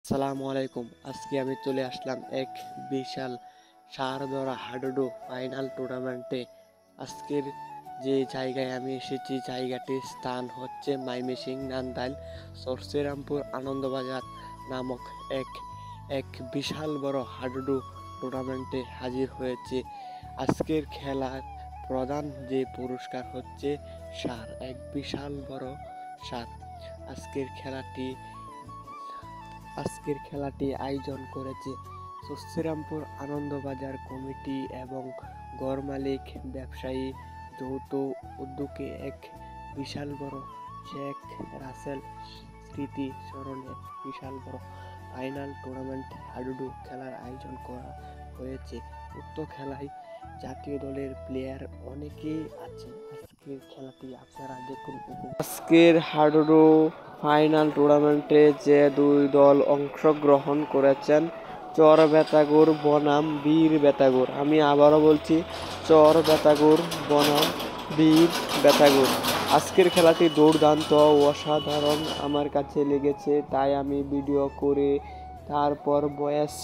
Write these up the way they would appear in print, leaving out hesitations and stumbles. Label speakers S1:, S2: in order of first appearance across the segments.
S1: আসসালামু আলাইকুম। আজকে আমি চলে আসলাম এক বিশাল সার ধরা হাডুডু ফাইনাল টুর্নামেন্টে। আজকের যে জায়গায় আমি এসেছি জায়গাটির স্থান হচ্ছে ময়মনসিংহ নান্দাইল সরসেরামপুর আনন্দবাজার নামক এক এক বিশাল বড় হাডুডু টুর্নামেন্টে হাজির হয়েছে। আজকের খেলার প্রধান যে পুরস্কার হচ্ছে সার, এক বিশাল বড় সার। আজকের খেলাটি আয়োজন করেছে সরসেরামপুর আনন্দবাজার কমিটি এবং গড় মালিক ব্যবসায়ী যৌথ উদ্যোগে এক বিশাল বড় শেখ রাসেল স্মৃতি স্মরণে বিশাল বড় ফাইনাল টুর্নামেন্ট হাডুডু খেলার আয়োজন করা হয়েছে। উক্ত খেলায় জাতীয় দলের প্লেয়ার অনেকেই আছে। আজকের খেলাটি আপনারা দেখুন। আজকের হাডুডু ফাইনাল টুর্নামেন্টে যে দুই দল অংশগ্রহণ করেছেন, চর বেতাগুর বনাম বীর বেতাগুর। আমি আবারও বলছি, চর বেতাগুর বনাম বীর বেতাগুর। আজকের খেলাটি দুর্দান্ত অসাধারণ আমার কাছে লেগেছে, তাই আমি ভিডিও করে তারপর ভয়েস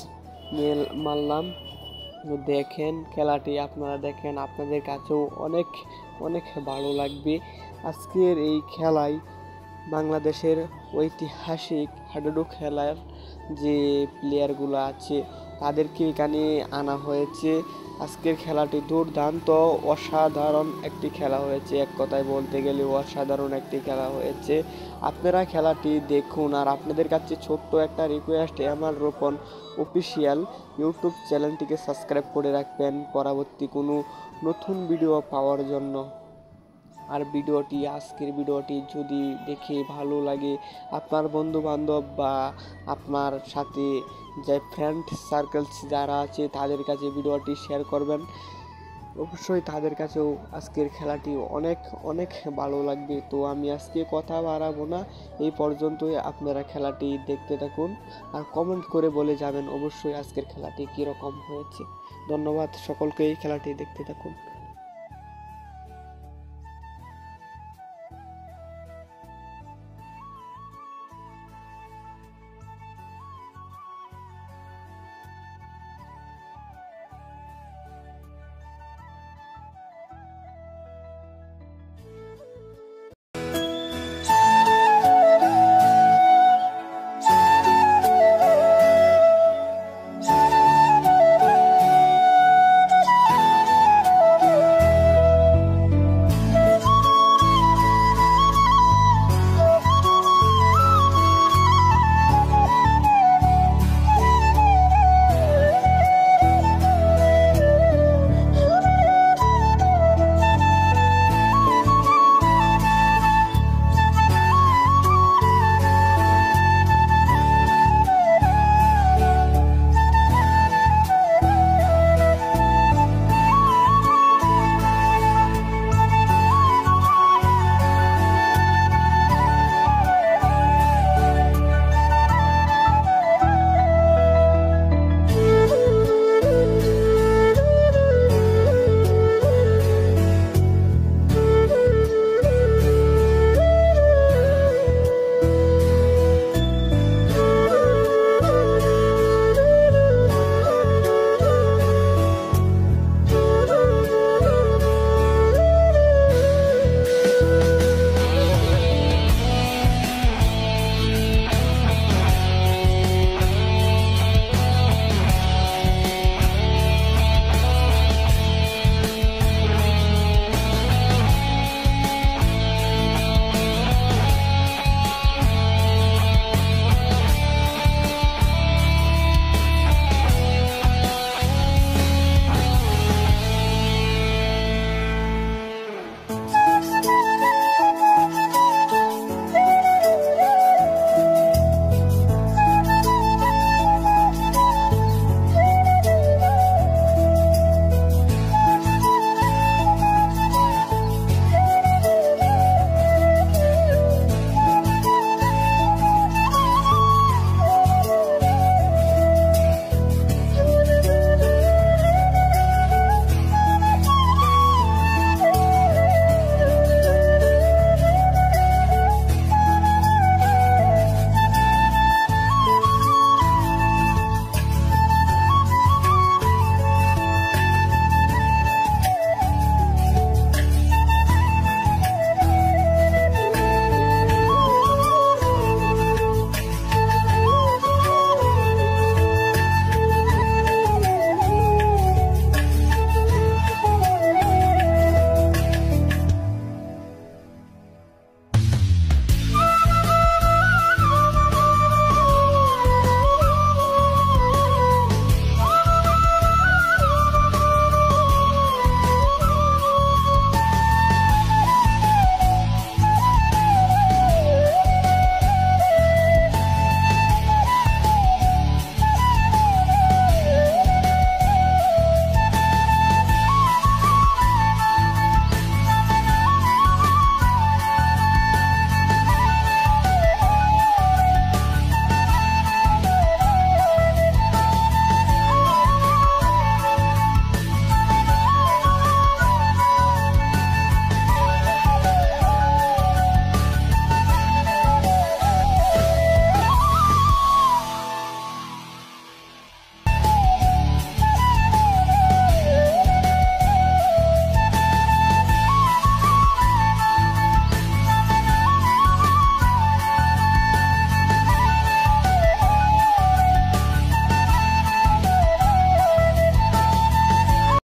S1: মারলাম। দেখেন খেলাটি, আপনারা দেখেন, আপনাদের কাছেও অনেক অনেক ভালো লাগবে। আজকের এই খেলায় বাংলাদেশের ঐতিহাসিক হাডুডু খেলার যে প্লেয়ারগুলো আছে তাদেরকে এখানে আনা হয়েছে। আজকের খেলাটি দুর্দান্ত অসাধারণ একটি খেলা হয়েছে, এক কথায় বলতে গেলে অসাধারণ একটি খেলা হয়েছে। আপনারা খেলাটি দেখুন। আর আপনাদের কাছে ছোট্ট একটা রিকোয়েস্ট, আমার রোপণ অফিসিয়াল ইউটিউব চ্যানেলটিকে সাবস্ক্রাইব করে রাখবেন পরবর্তী কোনো নতুন ভিডিও পাওয়ার জন্য। আর আজকের ভিডিওটি যদি দেখে ভালো লাগে, আপনার বন্ধু বান্ধব বা আপনার সাথে যে ফ্রেন্ড সার্কেলস যারা আছে তাদের কাছে ভিডিওটি শেয়ার করবেন। অবশ্যই তাদের কাছেও আজকের খেলাটি অনেক অনেক ভালো লাগবে। তো আমি আজকে কথা বাড়াবো না, এই পর্যন্তই। আপনারা খেলাটি দেখতে থাকুন আর কমেন্ট করে বলে যাবেন অবশ্যই আজকের খেলাটি কীরকম হয়েছে। ধন্যবাদ সকলকে, এই খেলাটি দেখতে থাকুন।